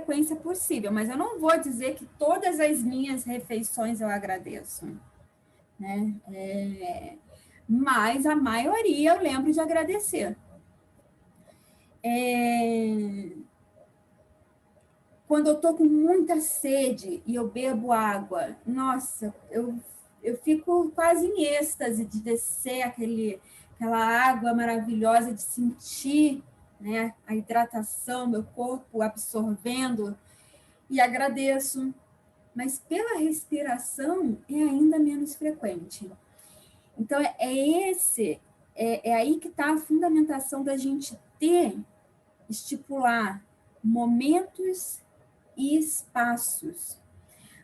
frequência possível, mas eu não vou dizer que todas as minhas refeições eu agradeço, né? Mas a maioria eu lembro de agradecer. Quando eu tô com muita sede e eu bebo água, nossa, eu fico quase em êxtase de descer aquela água maravilhosa, de sentir, né, a hidratação, meu corpo absorvendo, e agradeço. Mas pela respiração é ainda menos frequente. Então, é aí que está a fundamentação da gente estipular momentos e espaços.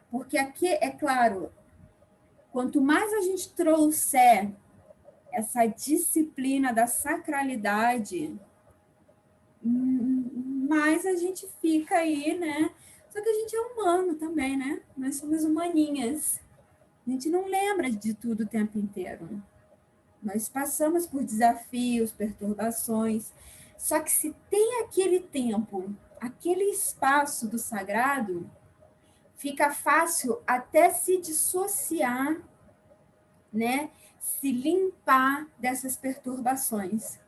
Porque aqui, é claro, quanto mais a gente trouxer essa disciplina da sacralidade, mais a gente fica aí, né? Só que a gente é humano também, né? Nós somos humaninhas. A gente não lembra de tudo o tempo inteiro. Nós passamos por desafios, perturbações. Só que se tem aquele tempo, aquele espaço do sagrado, fica fácil até se dissociar, né? Se limpar dessas perturbações,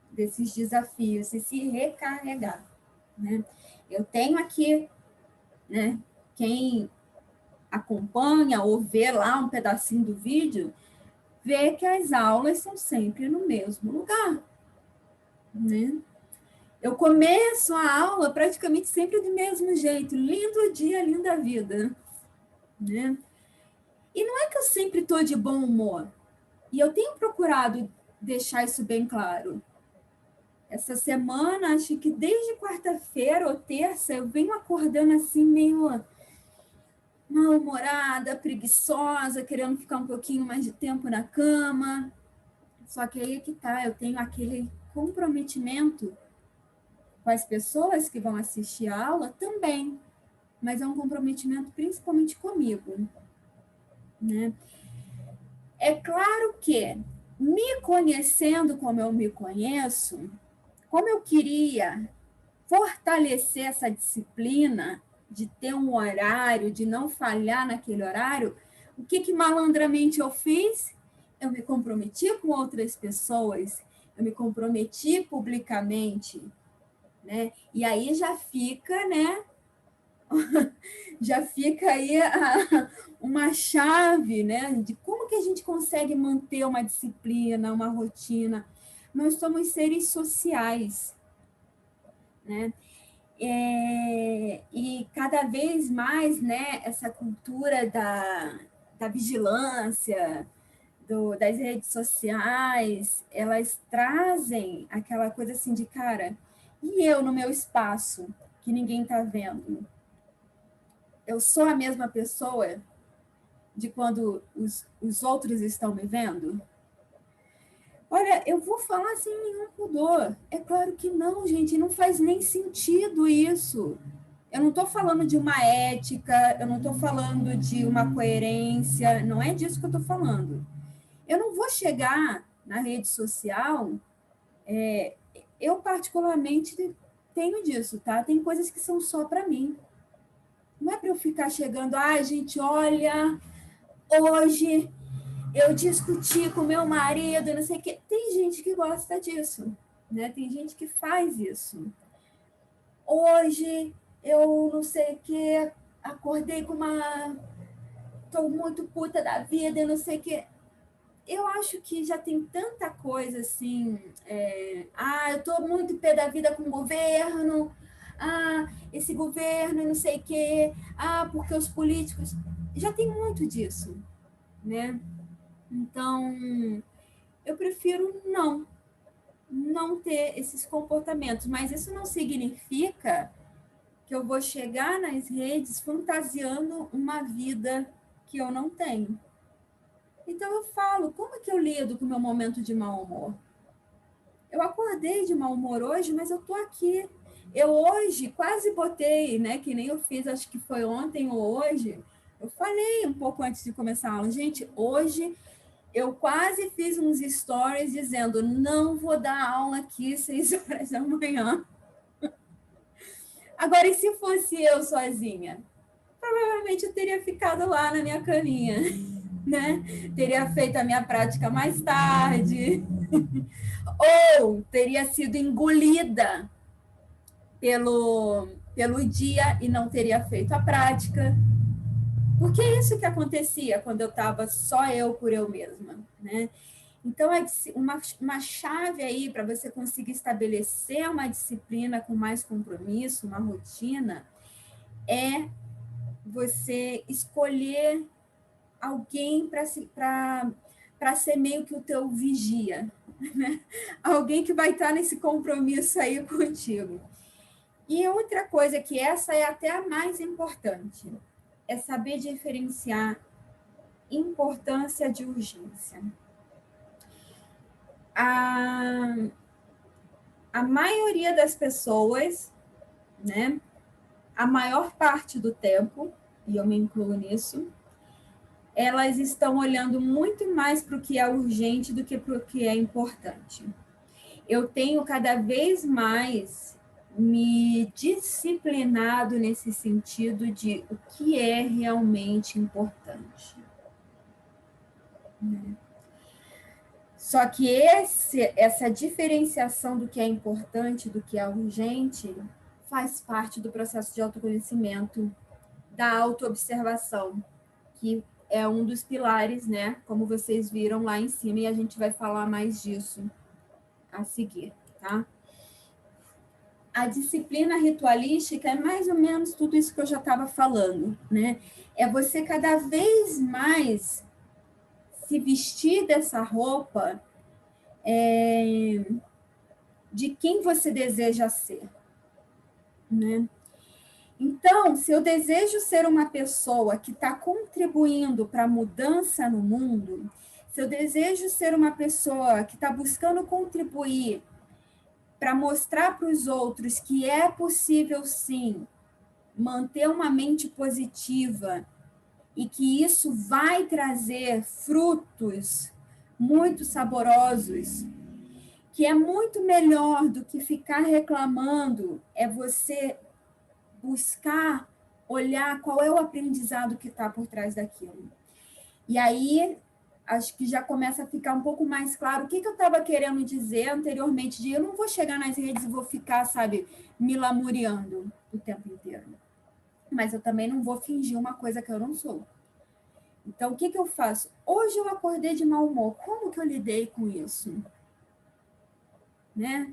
desses desafios e se recarregar, né? Eu tenho aqui, né? Quem acompanha ou vê lá um pedacinho do vídeo, vê que as aulas são sempre no mesmo lugar, né? Eu começo a aula praticamente sempre do mesmo jeito, lindo dia, linda vida, né? E não é que eu sempre estou de bom humor, e eu tenho procurado deixar isso bem claro. Essa semana, acho que desde quarta-feira ou terça, eu venho acordando assim meio mal-humorada, preguiçosa, querendo ficar um pouquinho mais de tempo na cama. Só que aí que tá, eu tenho aquele comprometimento com as pessoas que vão assistir a aula também, mas é um comprometimento principalmente comigo, né? É claro que, me conhecendo como eu me conheço, como eu queria fortalecer essa disciplina de ter um horário, de não falhar naquele horário, o que malandramente eu fiz? Eu me comprometi com outras pessoas, eu me comprometi publicamente, né? E aí já fica, né? Já fica aí uma chave, né? De como que a gente consegue manter uma disciplina, uma rotina. Nós somos seres sociais, né? E cada vez mais, né, essa cultura da vigilância, das redes sociais, elas trazem aquela coisa assim de, cara, e eu no meu espaço, que ninguém está vendo? Eu sou a mesma pessoa de quando os outros estão me vendo? Olha, eu vou falar sem nenhum pudor. É claro que não, gente, não faz nem sentido isso. Eu não estou falando de uma ética, eu não estou falando de uma coerência, não é disso que eu estou falando. Eu não vou chegar na rede social, eu particularmente tenho disso, tá? Tem coisas que são só para mim. Não é para eu ficar chegando, ai, gente, olha, hoje eu discuti com meu marido, não sei o quê. Tem gente que gosta disso, né? Tem gente que faz isso. Hoje eu não sei o quê, acordei com uma... Estou muito puta da vida, eu não sei o quê. Eu acho que já tem tanta coisa assim. Eu estou muito pé da vida com o governo. Esse governo e não sei o quê. Porque os políticos. Já tem muito disso, né? Então, eu prefiro não ter esses comportamentos. Mas isso não significa que eu vou chegar nas redes fantasiando uma vida que eu não tenho. Então eu falo, como é que eu lido com o meu momento de mau humor? Eu acordei de mau humor hoje, mas eu tô aqui. Eu hoje quase botei, né, que nem eu fiz, acho que foi ontem ou hoje, eu falei um pouco antes de começar a aula, gente, hoje eu quase fiz uns stories dizendo, não vou dar aula aqui 6 horas da manhã, Agora, e se fosse eu sozinha? Provavelmente eu teria ficado lá na minha caminha, né? Teria feito a minha prática mais tarde, ou teria sido engolida pelo dia e não teria feito a prática. Porque é isso que acontecia quando eu estava só eu por eu mesma, né? Então, é uma chave aí para você conseguir estabelecer uma disciplina com mais compromisso, uma rotina, é você escolher alguém para ser meio que o teu vigia, né? Alguém que vai estar nesse compromisso aí contigo. E outra coisa, que essa é até a mais importante, é saber diferenciar importância de urgência. A maioria das pessoas, né, a maior parte do tempo, e eu me incluo nisso, elas estão olhando muito mais para o que é urgente do que para o que é importante. Eu tenho cada vez mais me disciplinado nesse sentido de o que é realmente importante. Só que essa diferenciação do que é importante, do que é urgente, faz parte do processo de autoconhecimento, da autoobservação, que é um dos pilares, né? Como vocês viram lá em cima, e a gente vai falar mais disso a seguir, tá? A disciplina ritualística é mais ou menos tudo isso que eu já estava falando, né? É você cada vez mais se vestir dessa roupa de quem você deseja ser, né? Então, se eu desejo ser uma pessoa que está contribuindo para a mudança no mundo, se eu desejo ser uma pessoa que está buscando contribuir para mostrar para os outros que é possível, sim, manter uma mente positiva e que isso vai trazer frutos muito saborosos, que é muito melhor do que ficar reclamando, é você buscar olhar qual é o aprendizado que está por trás daquilo. E aí, acho que já começa a ficar um pouco mais claro o que eu estava querendo dizer anteriormente, de eu não vou chegar nas redes e vou ficar, sabe, me lamuriando o tempo inteiro. Mas eu também não vou fingir uma coisa que eu não sou. Então, o que eu faço? Hoje eu acordei de mau humor. Como que eu lidei com isso? Né?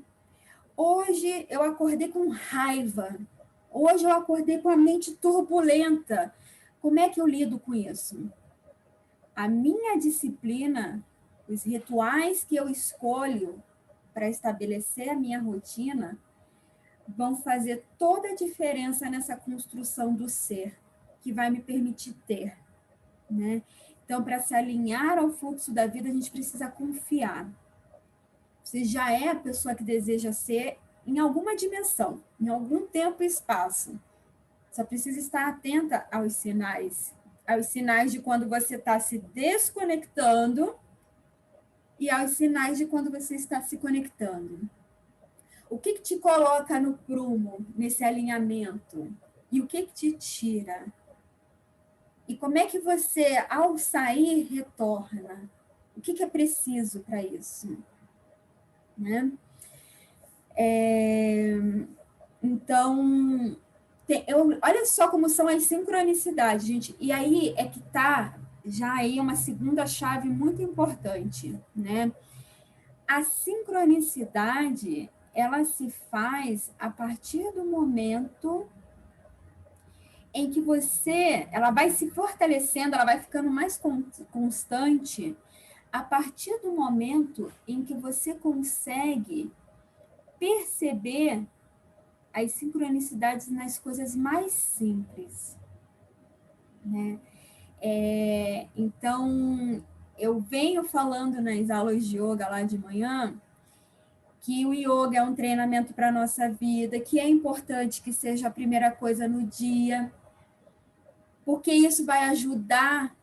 Hoje eu acordei com raiva. Hoje eu acordei com a mente turbulenta. Como é que eu lido com isso? A minha disciplina, os rituais que eu escolho para estabelecer a minha rotina, vão fazer toda a diferença nessa construção do ser, que vai me permitir ter, né? Então, para se alinhar ao fluxo da vida, a gente precisa confiar. Você já é a pessoa que deseja ser em alguma dimensão, em algum tempo e espaço. Só precisa estar atenta aos sinais de quando você está se desconectando e aos sinais de quando você está se conectando. O que te coloca no prumo, nesse alinhamento? E o que te tira? E como é que você, ao sair, retorna? O que é preciso para isso? Né? Então, olha só como são as sincronicidades, gente. E aí é que está já aí uma segunda chave muito importante, né? A sincronicidade, ela se faz a partir do momento em que ela vai se fortalecendo, ela vai ficando mais constante a partir do momento em que você consegue perceber as sincronicidades nas coisas mais simples, né? Então, eu venho falando nas aulas de yoga lá de manhã que o yoga é um treinamento para a nossa vida, que é importante que seja a primeira coisa no dia, porque isso vai ajudar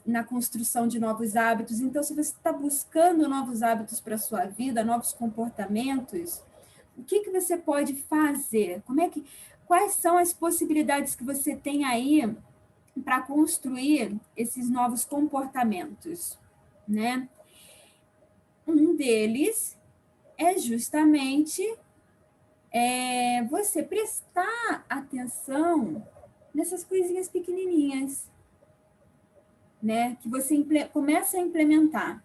na construção de novos hábitos. Então, se você está buscando novos hábitos para a sua vida, novos comportamentos, o que você pode fazer? quais são as possibilidades que você tem aí para construir esses novos comportamentos, né? Um deles é justamente você prestar atenção nessas coisinhas pequenininhas, né? Que você começa a implementar.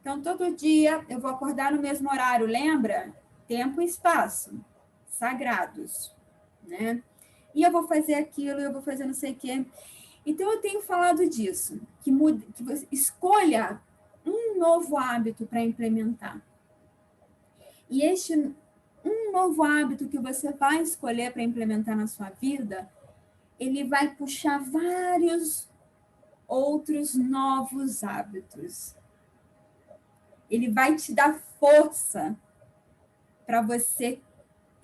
Então, todo dia eu vou acordar no mesmo horário, lembra? Tempo e espaço, sagrados, né? E eu vou fazer aquilo, eu vou fazer não sei o quê. Então, eu tenho falado disso, que você escolha um novo hábito para implementar. E este um novo hábito que você vai escolher para implementar na sua vida, ele vai puxar vários outros novos hábitos. Ele vai te dar força para você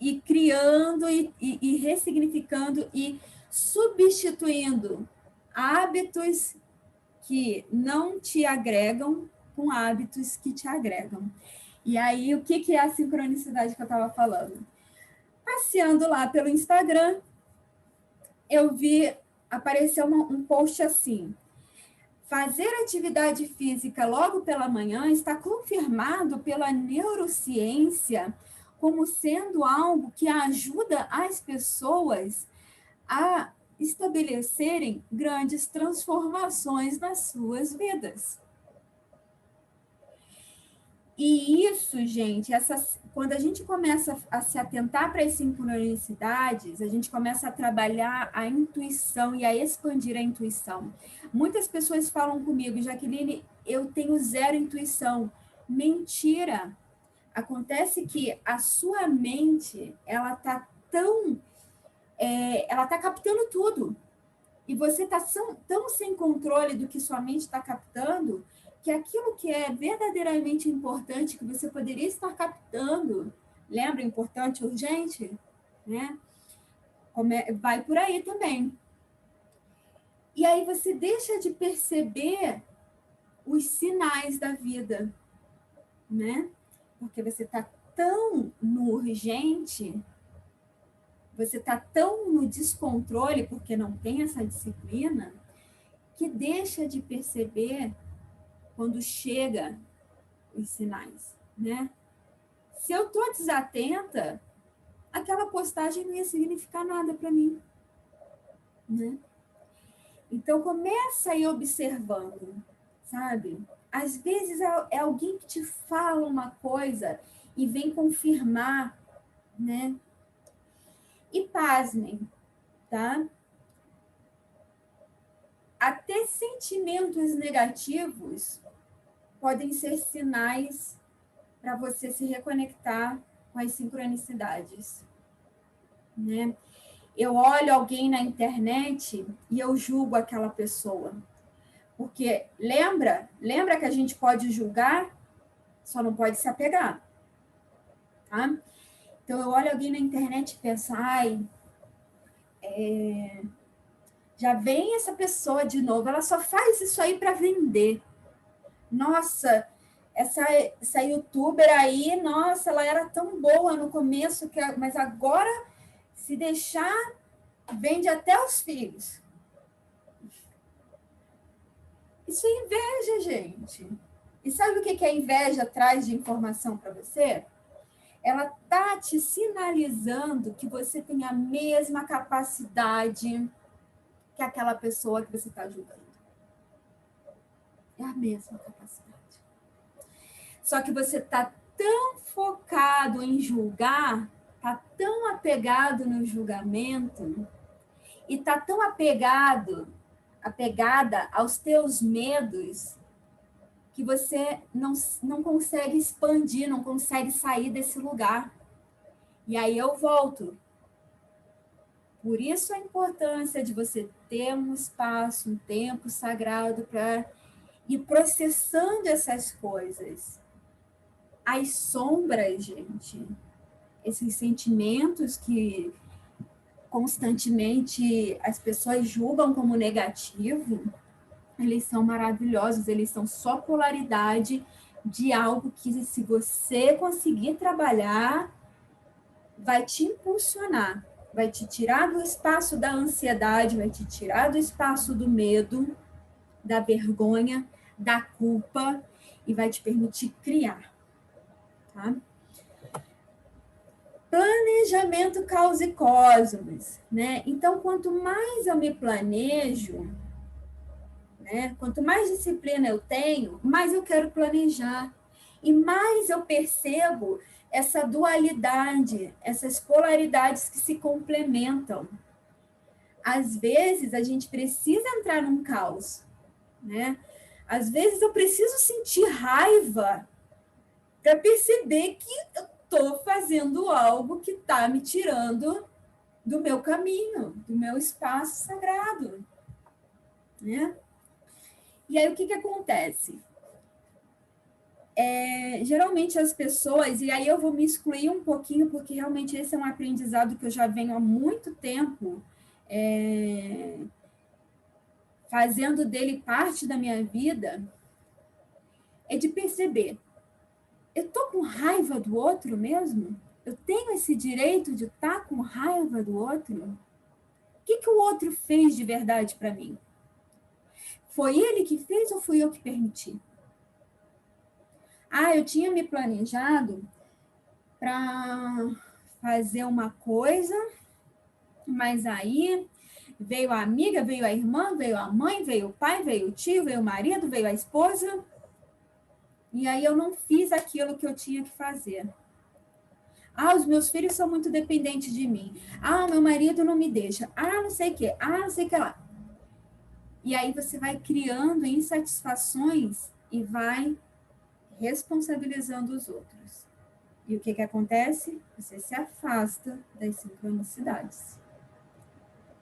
ir criando e ressignificando e substituindo hábitos que não te agregam com hábitos que te agregam. E aí, o que é a sincronicidade que eu estava falando? Passeando lá pelo Instagram, eu vi, apareceu um post assim: fazer atividade física logo pela manhã está confirmado pela neurociência como sendo algo que ajuda as pessoas a estabelecerem grandes transformações nas suas vidas. E isso, gente, quando a gente começa a se atentar para as sincronicidades, a gente começa a trabalhar a intuição e a expandir a intuição. Muitas pessoas falam comigo, Jaqueline, eu tenho zero intuição. Mentira! Acontece que a sua mente, ela está ela está captando tudo. E você está tão sem controle do que sua mente está captando, que aquilo que é verdadeiramente importante, que você poderia estar captando, lembra, importante, urgente, né? Vai por aí também. E aí você deixa de perceber os sinais da vida, né? Porque você está tão no urgente, você está tão no descontrole, porque não tem essa disciplina, que deixa de perceber quando chega os sinais, né? Se eu estou desatenta, aquela postagem não ia significar nada para mim, né? Então, começa a ir observando, sabe? Às vezes é alguém que te fala uma coisa e vem confirmar, né? E pasmem, tá? Até sentimentos negativos podem ser sinais para você se reconectar com as sincronicidades, né? Eu olho alguém na internet e eu julgo aquela pessoa. Porque lembra que a gente pode julgar, só não pode se apegar, tá? Então eu olho alguém na internet e penso, ai, já vem essa pessoa de novo, ela só faz isso aí para vender. Nossa, essa youtuber aí, nossa, ela era tão boa no começo, mas agora, se deixar, vende até os filhos. Isso é inveja, gente. E sabe o que a inveja traz de informação para você? Ela está te sinalizando que você tem a mesma capacidade que aquela pessoa que você está julgando. É a mesma capacidade. Só que você está tão focado em julgar, está tão apegado no julgamento, e está tão apegada aos teus medos, que você não consegue expandir, não consegue sair desse lugar. E aí eu volto. Por isso a importância de você ter um espaço, um tempo sagrado para ir processando essas coisas. As sombras, gente, esses sentimentos que constantemente as pessoas julgam como negativo, eles são maravilhosos, eles são só polaridade de algo que, se você conseguir trabalhar, vai te impulsionar, vai te tirar do espaço da ansiedade, vai te tirar do espaço do medo, da vergonha, da culpa e vai te permitir criar, tá? Planejamento causa e cosmos, né? Então, quanto mais eu me planejo, né? Quanto mais disciplina eu tenho, mais eu quero planejar. E mais eu percebo essa dualidade, essas polaridades que se complementam. Às vezes, a gente precisa entrar num caos, né? Às vezes, eu preciso sentir raiva para perceber que eu estou fazendo algo que está me tirando do meu caminho, do meu espaço sagrado, né? E aí, o que acontece? Geralmente as pessoas, e aí eu vou me excluir um pouquinho, porque realmente esse é um aprendizado que eu já venho há muito tempo fazendo dele parte da minha vida, é de perceber, eu estou com raiva do outro mesmo? Eu tenho esse direito de estar com raiva do outro? O que o outro fez de verdade para mim? Foi ele que fez ou fui eu que permiti? Ah, eu tinha me planejado para fazer uma coisa, mas aí veio a amiga, veio a irmã, veio a mãe, veio o pai, veio o tio, veio o marido, veio a esposa, e aí eu não fiz aquilo que eu tinha que fazer. Ah, os meus filhos são muito dependentes de mim. Ah, meu marido não me deixa. Ah, não sei o quê. Ah, não sei o que lá. E aí você vai criando insatisfações e vai responsabilizando os outros. E o que acontece? Você se afasta das sincronicidades.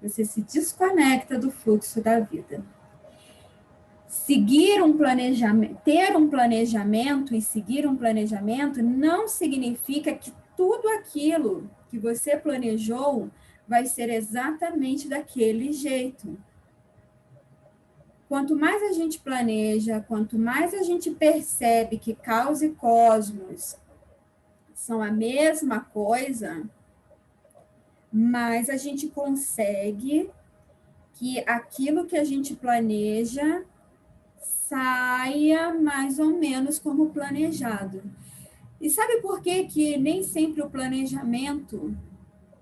Você se desconecta do fluxo da vida. Seguir um planejamento, ter um planejamento e seguir um planejamento não significa que tudo aquilo que você planejou vai ser exatamente daquele jeito. Quanto mais a gente planeja, quanto mais a gente percebe que causa e cosmos são a mesma coisa, mais a gente consegue que aquilo que a gente planeja saia mais ou menos como planejado. E sabe por que nem sempre o planejamento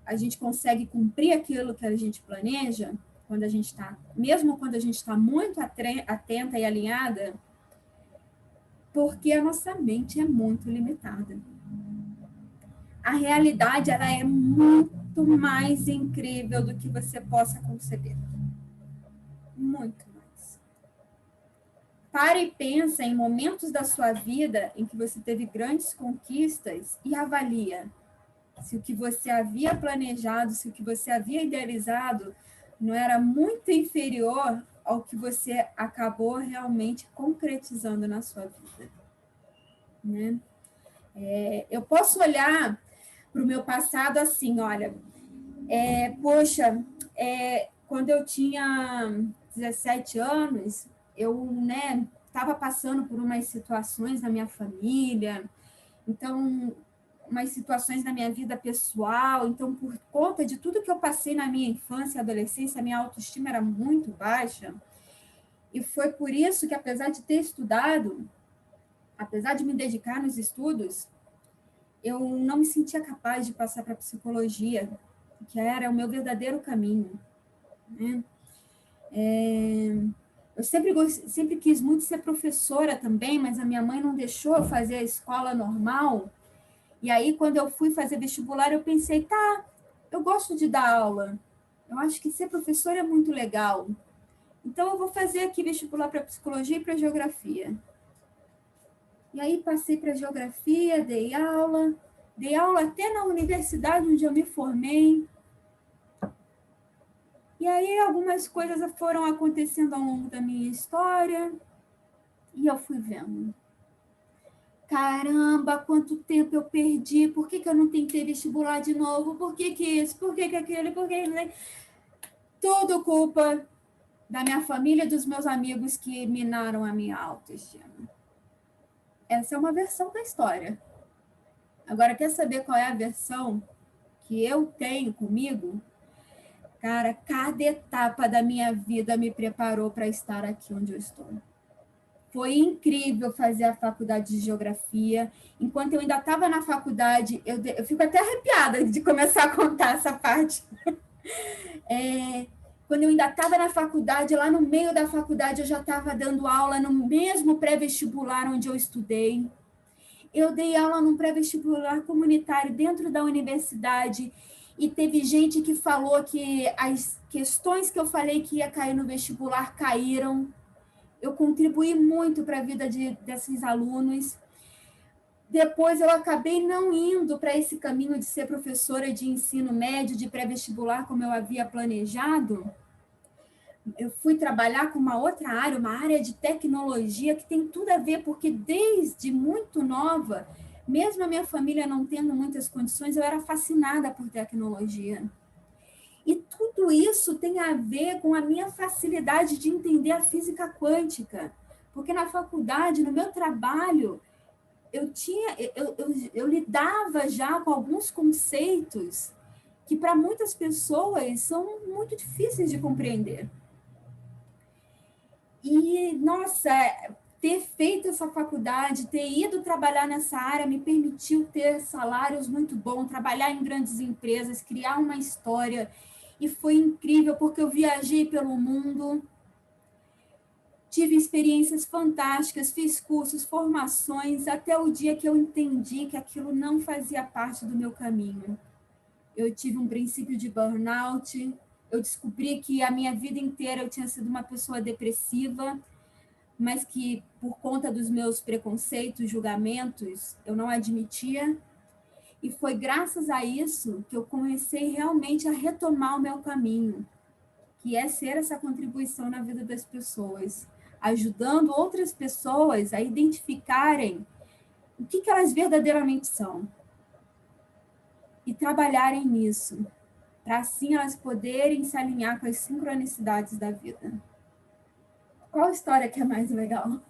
a gente consegue cumprir aquilo que a gente planeja? Quando a gente está, mesmo quando a gente está muito atenta e alinhada, porque a nossa mente é muito limitada. A realidade ela é muito mais incrível do que você possa conceber. Muito mais. Pare e pensa em momentos da sua vida em que você teve grandes conquistas e avalia se o que você havia planejado, se o que você havia idealizado não era muito inferior ao que você acabou realmente concretizando na sua vida, né? Eu posso olhar para o meu passado assim, olha, poxa, quando eu tinha 17 anos, eu, né, estava passando por umas situações na minha família, então, umas situações na minha vida pessoal, então, por conta de tudo que eu passei na minha infância e adolescência, a minha autoestima era muito baixa, e foi por isso que, apesar de ter estudado, apesar de me dedicar nos estudos, eu não me sentia capaz de passar para a psicologia, que era o meu verdadeiro caminho, né? Eu sempre quis muito ser professora também, mas a minha mãe não deixou eu fazer a escola normal. E aí, quando eu fui fazer vestibular, eu pensei, tá, eu gosto de dar aula. Eu acho que ser professora é muito legal. Então, eu vou fazer aqui vestibular para psicologia e para geografia. E aí, passei para geografia, dei aula até na universidade onde eu me formei. E aí, algumas coisas foram acontecendo ao longo da minha história. E eu fui vendo. Caramba, quanto tempo eu perdi. Por que eu não tentei vestibular de novo? Por que isso? Por que aquele? Por que... Tudo culpa da minha família e dos meus amigos que minaram a minha autoestima. Essa é uma versão da história. Agora, quer saber qual é a versão que eu tenho comigo, cara, cada etapa da minha vida me preparou para estar aqui onde eu estou. Foi incrível fazer a faculdade de geografia. Enquanto eu ainda estava na faculdade, eu fico até arrepiada de começar a contar essa parte. Quando eu ainda estava na faculdade, lá no meio da faculdade, eu já estava dando aula no mesmo pré-vestibular onde eu estudei. Eu dei aula num pré-vestibular comunitário dentro da universidade e teve gente que falou que as questões que eu falei que ia cair no vestibular caíram. Eu contribuí muito para a vida desses alunos. Depois eu acabei não indo para esse caminho de ser professora de ensino médio, de pré-vestibular, como eu havia planejado. Eu fui trabalhar com uma outra área, uma área de tecnologia, que tem tudo a ver, porque desde muito nova, mesmo a minha família não tendo muitas condições, eu era fascinada por tecnologia. E tudo isso tem a ver com a minha facilidade de entender a física quântica. Porque na faculdade, no meu trabalho, eu lidava já com alguns conceitos que para muitas pessoas são muito difíceis de compreender. E, nossa, ter feito essa faculdade, ter ido trabalhar nessa área me permitiu ter salários muito bons, trabalhar em grandes empresas, criar uma história. E foi incrível, porque eu viajei pelo mundo, tive experiências fantásticas, fiz cursos, formações, até o dia que eu entendi que aquilo não fazia parte do meu caminho. Eu tive um princípio de burnout, eu descobri que a minha vida inteira eu tinha sido uma pessoa depressiva, mas que por conta dos meus preconceitos, julgamentos, eu não admitia. E foi graças a isso que eu comecei realmente a retomar o meu caminho, que é ser essa contribuição na vida das pessoas, ajudando outras pessoas a identificarem o que elas verdadeiramente são e trabalharem nisso, para assim elas poderem se alinhar com as sincronicidades da vida. Qual história que é mais legal?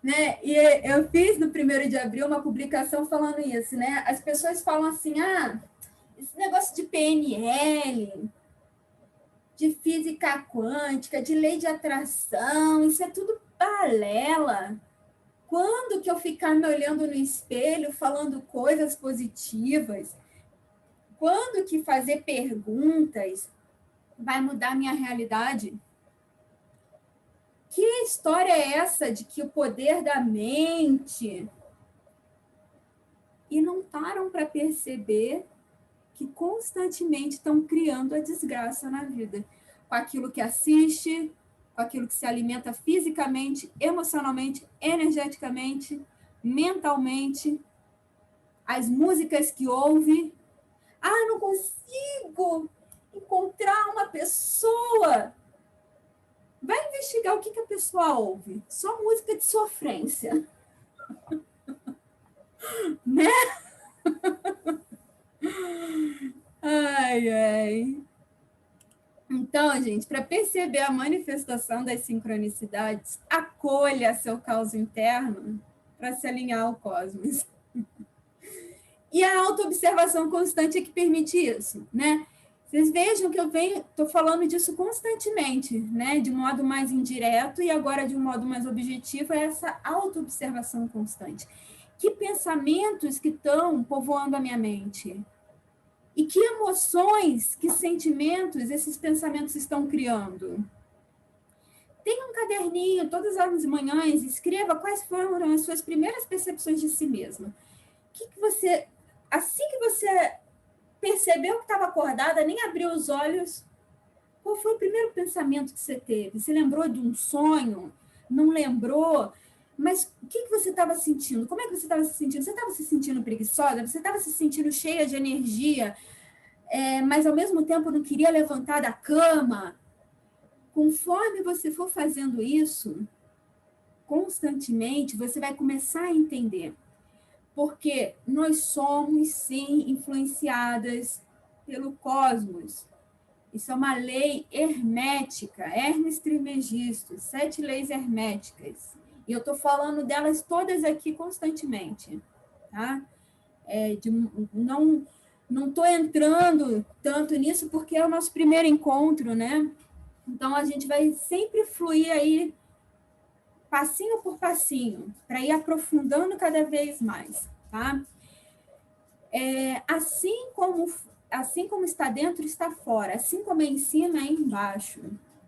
Né? E eu fiz no 1º de abril uma publicação falando isso, né? As pessoas falam assim, esse negócio de PNL, de física quântica, de lei de atração, isso é tudo balela. Quando que eu ficar me olhando no espelho, falando coisas positivas? Quando que fazer perguntas vai mudar minha realidade? Que história é essa de que o poder da mente... E não param para perceber que constantemente estão criando a desgraça na vida, com aquilo que assiste, com aquilo que se alimenta fisicamente, emocionalmente, energeticamente, mentalmente, as músicas que ouve. Não consigo encontrar uma pessoa. Vai investigar o que a pessoa ouve. Só música de sofrência. Né? Ai, ai. Então, gente, para perceber a manifestação das sincronicidades, acolha seu caos interno para se alinhar ao cosmos. E a autoobservação constante é que permite isso, né? Vocês vejam que eu estou falando disso constantemente, né? De modo mais indireto e agora de um modo mais objetivo, é essa autoobservação constante. Que pensamentos que estão povoando a minha mente? E que emoções, que sentimentos esses pensamentos estão criando? Tem um caderninho, todas as manhãs, escreva quais foram as suas primeiras percepções de si mesma. Que você, assim que você percebeu que estava acordada, nem abriu os olhos, qual foi o primeiro pensamento que você teve? Você lembrou de um sonho? Não lembrou? Mas o que você estava sentindo? Como é que você estava se sentindo? Você estava se sentindo preguiçosa? Você estava se sentindo cheia de energia? Mas ao mesmo tempo não queria levantar da cama? Conforme você for fazendo isso, constantemente, você vai começar a entender. Porque nós somos, sim, influenciadas pelo cosmos. Isso é uma lei hermética, Hermes Trismegisto, 7 leis herméticas. E eu estou falando delas todas aqui constantemente, tá? Não estou entrando tanto nisso porque é o nosso primeiro encontro, né? Então, a gente vai sempre fluir aí passinho por passinho, para ir aprofundando cada vez mais, tá? Assim como está dentro, está fora, assim como é em cima, é embaixo.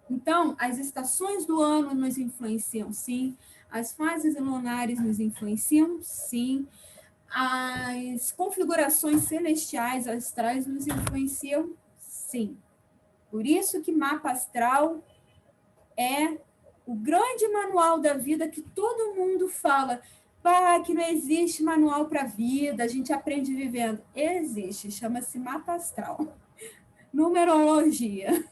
Então, as estações do ano nos influenciam, sim. As fases lunares nos influenciam, sim. As configurações celestiais astrais nos influenciam, sim. Por isso que mapa astral é o grande manual da vida que todo mundo fala. Pá, que não existe manual para a vida, a gente aprende vivendo. Existe, chama-se mapa astral. Numerologia.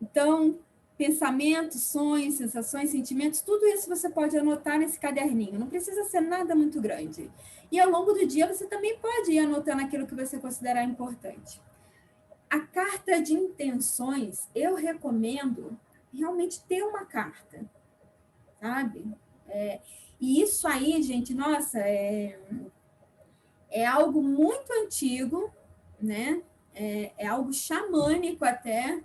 Então, pensamentos, sonhos, sensações, sentimentos, tudo isso você pode anotar nesse caderninho. Não precisa ser nada muito grande. E ao longo do dia você também pode ir anotando aquilo que você considerar importante. A carta de intenções, eu recomendo realmente ter uma carta, sabe? E isso aí, gente, nossa, é algo muito antigo, né? É algo xamânico até,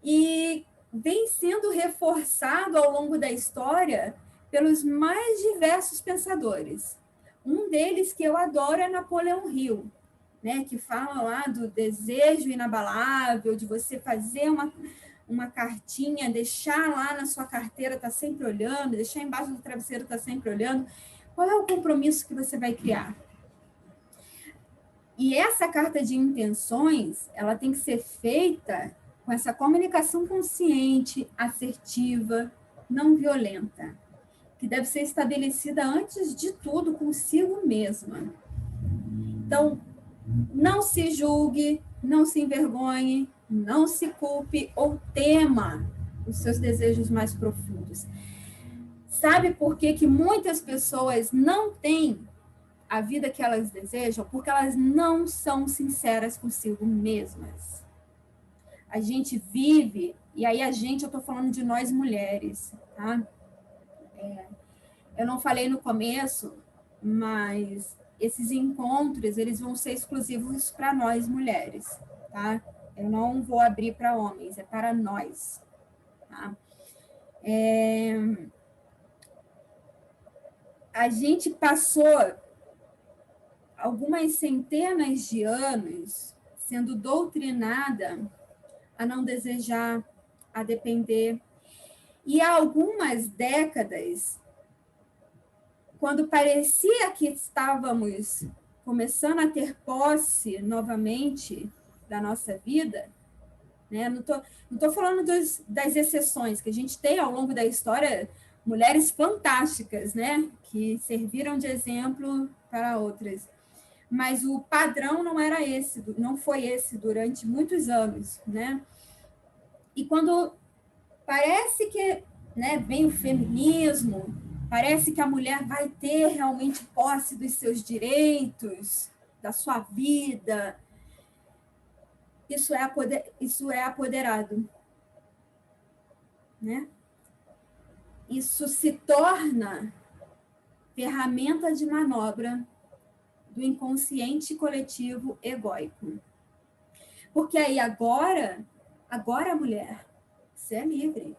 e vem sendo reforçado ao longo da história pelos mais diversos pensadores. Um deles que eu adoro é Napoleão Hill, né, que fala lá do desejo inabalável, de você fazer uma cartinha, deixar lá na sua carteira, tá sempre olhando, deixar embaixo do travesseiro, tá sempre olhando. Qual é o compromisso que você vai criar? E essa carta de intenções, ela tem que ser feita com essa comunicação consciente, assertiva, não violenta, que deve ser estabelecida antes de tudo consigo mesma. Então, não se julgue, não se envergonhe, não se culpe ou tema os seus desejos mais profundos. Sabe por que muitas pessoas não têm a vida que elas desejam? Porque elas não são sinceras consigo mesmas. A gente vive, e aí eu estou falando de nós mulheres, tá? Eu não falei no começo, mas esses encontros, eles vão ser exclusivos para nós mulheres, tá? Eu não vou abrir para homens, é para nós, tá? A gente passou algumas centenas de anos sendo doutrinada a não desejar, a depender. E há algumas décadas, quando parecia que estávamos começando a ter posse novamente da nossa vida, né? Não tô falando das exceções, que a gente tem ao longo da história mulheres fantásticas, né? Que serviram de exemplo para outras. Mas o padrão não era esse, não foi esse durante muitos anos, né? E quando parece que, né, vem o feminismo, parece que a mulher vai ter realmente posse dos seus direitos, da sua vida, isso é apoderado, né? Isso se torna ferramenta de manobra do inconsciente coletivo egóico. Porque aí agora, mulher, você é livre.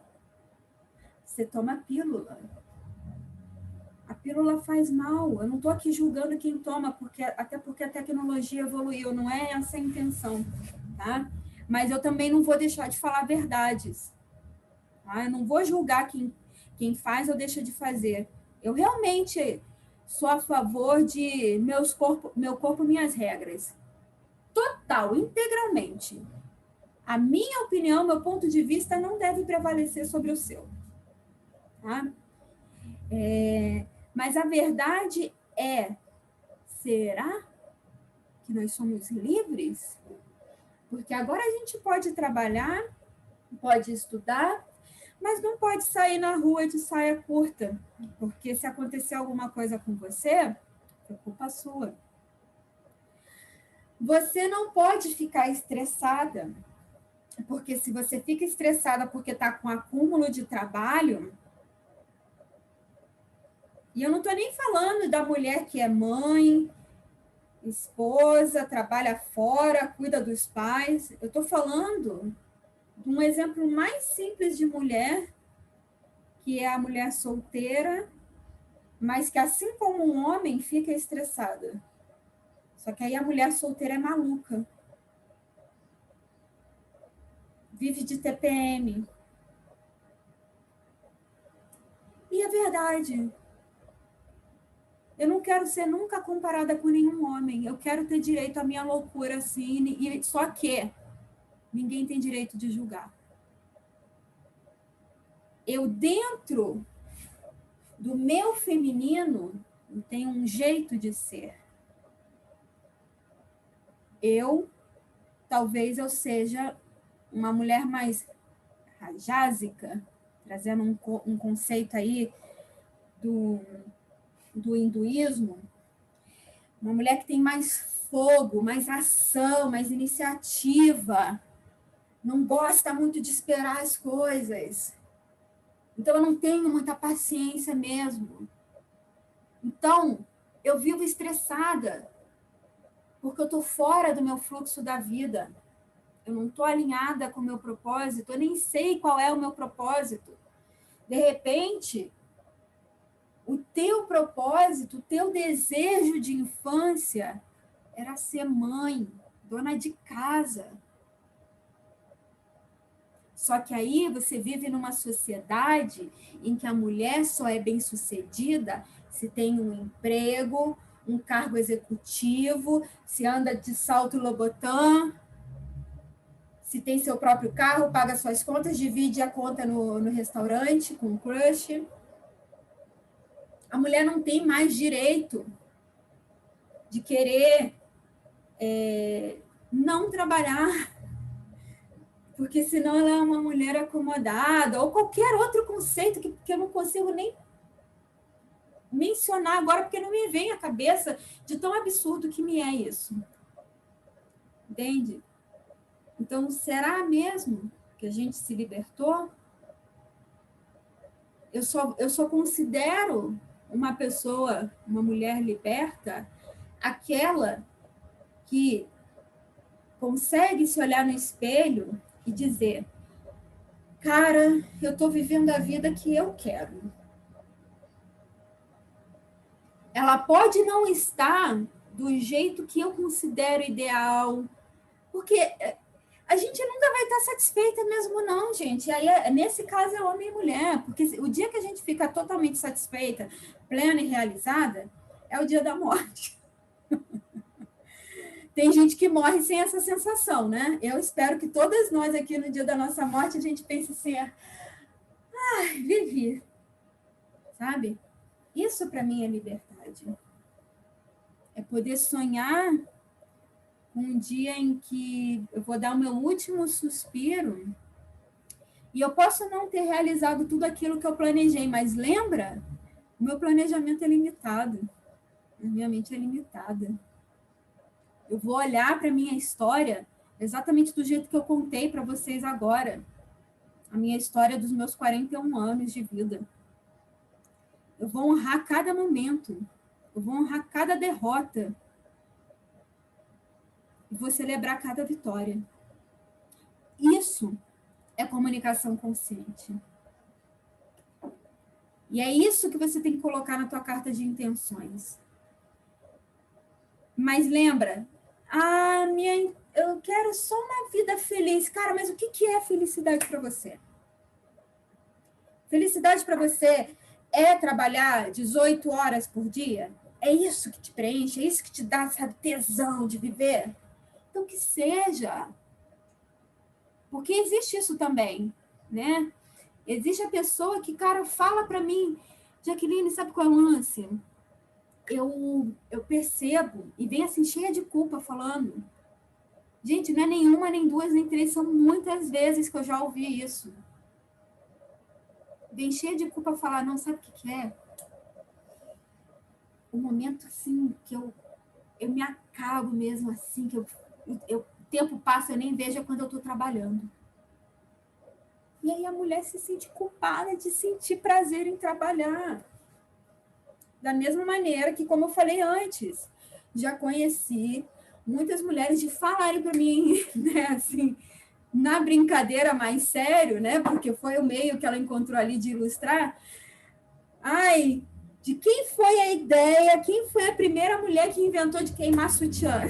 Você toma pílula. A pílula faz mal. Eu não estou aqui julgando quem toma, até porque a tecnologia evoluiu, não é essa a intenção, tá? Mas eu também não vou deixar de falar verdades. Tá? Eu não vou julgar quem faz ou deixa de fazer. Eu realmente sou a favor de meu corpo, minhas regras. Total, integralmente. A minha opinião, meu ponto de vista não deve prevalecer sobre o seu. Tá? Mas a verdade é, será que nós somos livres? Porque agora a gente pode trabalhar, pode estudar, mas não pode sair na rua de saia curta, porque se acontecer alguma coisa com você, é culpa sua. Você não pode ficar estressada, porque se você fica estressada porque está com acúmulo de trabalho, E eu não estou nem falando da mulher que é mãe, esposa, trabalha fora, cuida dos pais. Eu estou falando de um exemplo mais simples de mulher, que é a mulher solteira, mas que, assim como um homem, fica estressada. Só que aí a mulher solteira é maluca, vive de TPM. E é verdade. Eu não quero ser nunca comparada com nenhum homem. Eu quero ter direito à minha loucura, assim, e só que ninguém tem direito de julgar. Eu, dentro do meu feminino, tenho um jeito de ser. Talvez eu seja uma mulher mais rajásica, trazendo um conceito aí do, do hinduísmo, uma mulher que tem mais fogo, mais ação, mais iniciativa, não gosta muito de esperar as coisas. Então, eu não tenho muita paciência mesmo. Então, eu vivo estressada, porque eu estou fora do meu fluxo da vida. Eu não estou alinhada com o meu propósito, eu nem sei qual é o meu propósito. De repente, o teu propósito, o teu desejo de infância era ser mãe, dona de casa. Só que aí você vive numa sociedade em que a mulher só é bem-sucedida se tem um emprego, um cargo executivo, se anda de salto Louboutin, se tem seu próprio carro, paga suas contas, divide a conta no restaurante com o crush. A mulher não tem mais direito de querer não trabalhar, porque senão ela é uma mulher acomodada, ou qualquer outro conceito que eu não consigo nem mencionar agora, porque não me vem à cabeça de tão absurdo que me é isso. Entende? Então, será mesmo que a gente se libertou? Eu só considero uma pessoa, uma mulher liberta, aquela que consegue se olhar no espelho e dizer: cara, eu estou vivendo a vida que eu quero. Ela pode não estar do jeito que eu considero ideal, porque a gente nunca vai estar satisfeita mesmo, não, gente. Aí, nesse caso, é homem e mulher, porque o dia que a gente fica totalmente satisfeita, plena e realizada, é o dia da morte. Tem gente que morre sem essa sensação, né? Eu espero que todas nós aqui no dia da nossa morte a gente pense assim: vivi, sabe? Isso para mim é liberdade. É poder sonhar com um dia em que eu vou dar o meu último suspiro e eu posso não ter realizado tudo aquilo que eu planejei, mas lembra? O meu planejamento é limitado. A minha mente é limitada. Eu vou olhar para a minha história exatamente do jeito que eu contei para vocês agora. A minha história dos meus 41 anos de vida. Eu vou honrar cada momento. Eu vou honrar cada derrota. E vou celebrar cada vitória. Isso é comunicação consciente. E é isso que você tem que colocar na tua carta de intenções. Mas lembra, eu quero só uma vida feliz. Cara, mas o que é felicidade para você? Felicidade para você é trabalhar 18 horas por dia? É isso que te preenche? É isso que te dá, sabe, tesão de viver? Então, que seja. Porque existe isso também, né? Existe a pessoa que, cara, fala para mim: Jaqueline, sabe qual é o lance? Eu percebo, e vem assim, cheia de culpa, falando. Gente, não é nenhuma, nem duas, nem três, são muitas vezes que eu já ouvi isso. Vem cheia de culpa falar: não, sabe o que é? O momento, assim, que eu me acabo mesmo, assim, que o tempo passa, eu nem vejo, é quando eu estou trabalhando. E aí a mulher se sente culpada de sentir prazer em trabalhar. Da mesma maneira que, como eu falei antes, já conheci muitas mulheres de falarem para mim, né, assim, na brincadeira mais sério, né, porque foi o meio que ela encontrou ali de ilustrar. Ai, de quem foi a ideia? Quem foi a primeira mulher que inventou de queimar sutiã?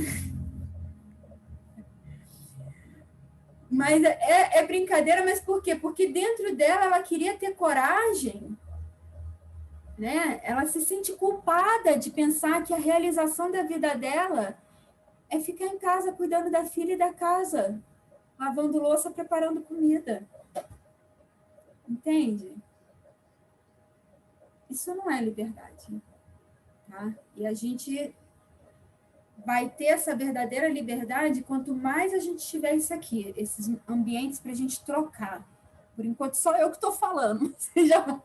Mas é brincadeira, mas por quê? Porque dentro dela ela queria ter coragem, né? Ela se sente culpada de pensar que a realização da vida dela é ficar em casa cuidando da filha e da casa, lavando louça, preparando comida. Entende? Isso não é liberdade, tá? E a gente vai ter essa verdadeira liberdade quanto mais a gente tiver isso aqui, esses ambientes para a gente trocar. Por enquanto, só eu que estou falando. Vocês já vão...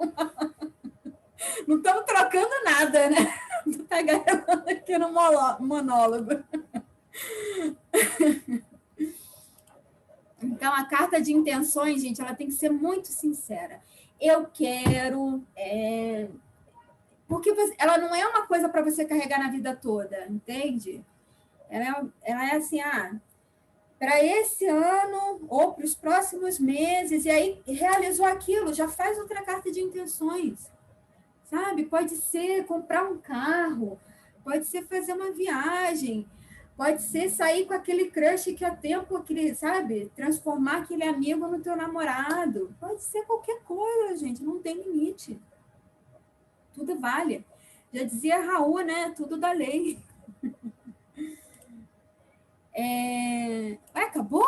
Não estamos trocando nada, né? Está gravando aqui no monólogo. Então, a carta de intenções, gente, ela tem que ser muito sincera. Eu quero... Porque ela não é uma coisa para você carregar na vida toda, entende? Ela é assim, para esse ano ou para os próximos meses, e aí realizou aquilo, já faz outra carta de intenções, sabe? Pode ser comprar um carro, pode ser fazer uma viagem, pode ser sair com aquele crush que há tempo, aquele, sabe? Transformar aquele amigo no teu namorado, pode ser qualquer coisa, gente, não tem limite. Tudo vale. Já dizia Raul, né? Tudo da lei. Acabou?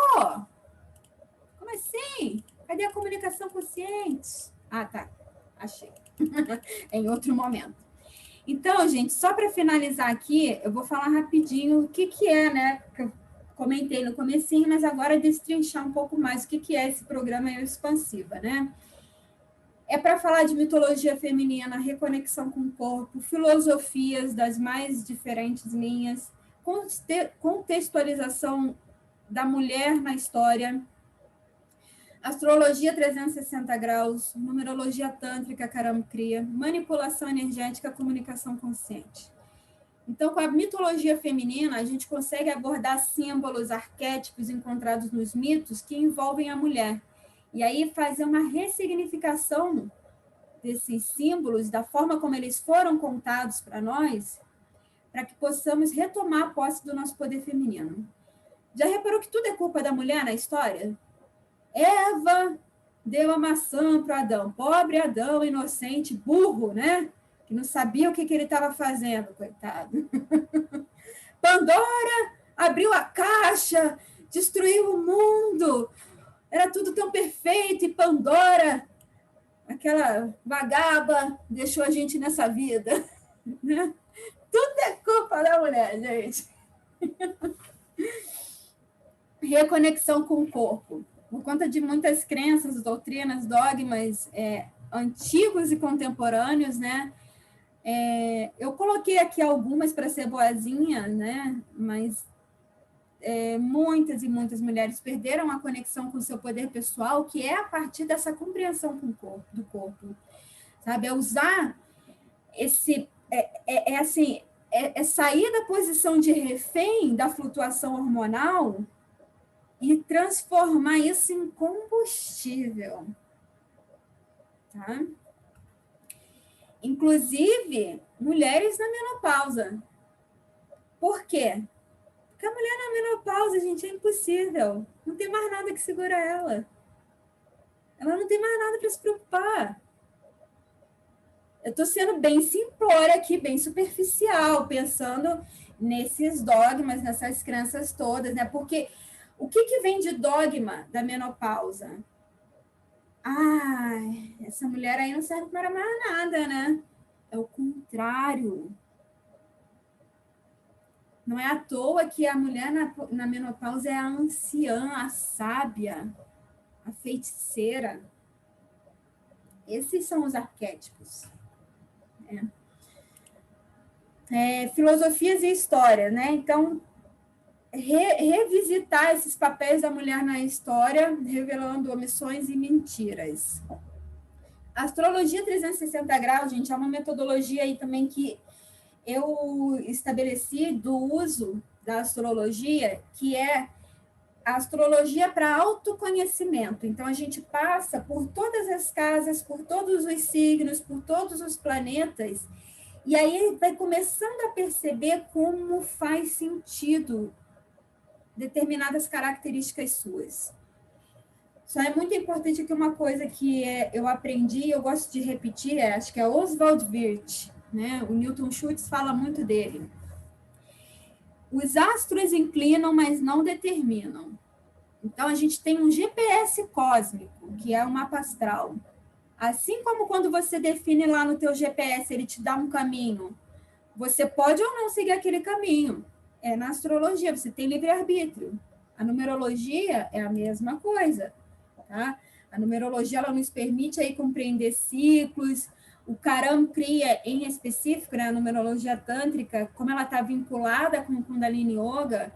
Como assim? Cadê a comunicação consciente? Ah, tá. Achei. Em outro momento. Então, gente, só para finalizar aqui, eu vou falar rapidinho o que é, né? Que eu comentei no comecinho, mas agora destrinchar um pouco mais o que é esse programa Eu Expansiva, né? É para falar de mitologia feminina, reconexão com o corpo, filosofias das mais diferentes linhas, contextualização da mulher na história, astrologia 360 graus, numerologia tântrica, Karam Kriya, manipulação energética, comunicação consciente. Então, com a mitologia feminina, a gente consegue abordar símbolos, arquétipos encontrados nos mitos que envolvem a mulher. E aí fazer uma ressignificação desses símbolos, da forma como eles foram contados para nós, para que possamos retomar a posse do nosso poder feminino. Já reparou que tudo é culpa da mulher na história? Eva deu a maçã para Adão. Pobre Adão, inocente, burro, né? Que não sabia o que ele estava fazendo, coitado. Pandora abriu a caixa, destruiu o mundo. Era tudo tão perfeito e Pandora, aquela vagaba, deixou a gente nessa vida. Né? Tudo é culpa da mulher, gente. Reconexão com o corpo. Por conta de muitas crenças, doutrinas, dogmas antigos e contemporâneos, né? Eu coloquei aqui algumas para ser boazinha, né? Mas muitas e muitas mulheres perderam a conexão com o seu poder pessoal, que é a partir dessa compreensão do corpo, sabe? É usar esse... assim, sair da posição de refém da flutuação hormonal e transformar isso em combustível, tá? Inclusive, mulheres na menopausa. Por quê? Porque a mulher na menopausa, gente, é impossível. Não tem mais nada que segura ela. Ela não tem mais nada para se preocupar. Eu estou sendo bem simplória aqui, bem superficial, pensando nesses dogmas, nessas crenças todas, né? Porque o que vem de dogma da menopausa? Essa mulher aí não serve para mais nada, né? É o contrário. Não é à toa que a mulher na menopausa é a anciã, a sábia, a feiticeira. Esses são os arquétipos. Filosofias e história, né? Então, revisitar esses papéis da mulher na história, revelando omissões e mentiras. A astrologia 360 graus, gente, é uma metodologia aí também que eu estabeleci do uso da astrologia, que é a astrologia para autoconhecimento. Então, a gente passa por todas as casas, por todos os signos, por todos os planetas, e aí vai começando a perceber como faz sentido determinadas características suas. Só é muito importante que uma coisa que eu aprendi, eu gosto de repetir, acho que é Oswald Wirth, né? O Newton Schultz fala muito dele. Os astros inclinam, mas não determinam. Então, a gente tem um GPS cósmico, que é o mapa astral. Assim como quando você define lá no teu GPS, ele te dá um caminho, você pode ou não seguir aquele caminho. É na astrologia, você tem livre-arbítrio. A numerologia é a mesma coisa, tá? A numerologia, ela nos permite aí compreender ciclos. O Karam Kriya, em específico, né, a numerologia tântrica, como ela está vinculada com o Kundalini Yoga,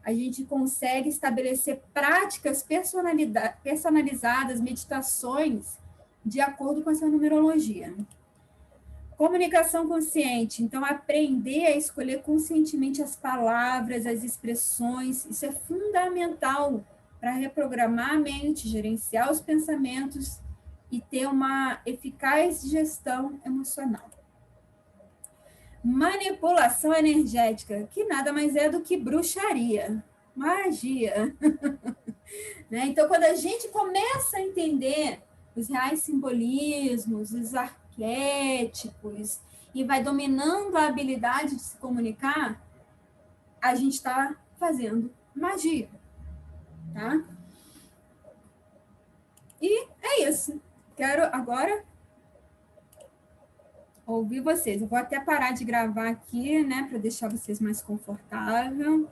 a gente consegue estabelecer práticas personalizadas, meditações, de acordo com essa numerologia. Comunicação consciente, então aprender a escolher conscientemente as palavras, as expressões, isso é fundamental para reprogramar a mente, gerenciar os pensamentos e ter uma eficaz gestão emocional. Manipulação energética, que nada mais é do que bruxaria, magia. Né? Então, quando a gente começa a entender os reais simbolismos, os arquétipos, e vai dominando a habilidade de se comunicar, a gente está fazendo magia, tá? E é isso. Quero agora ouvir vocês. Eu vou até parar de gravar aqui, né, para deixar vocês mais confortáveis.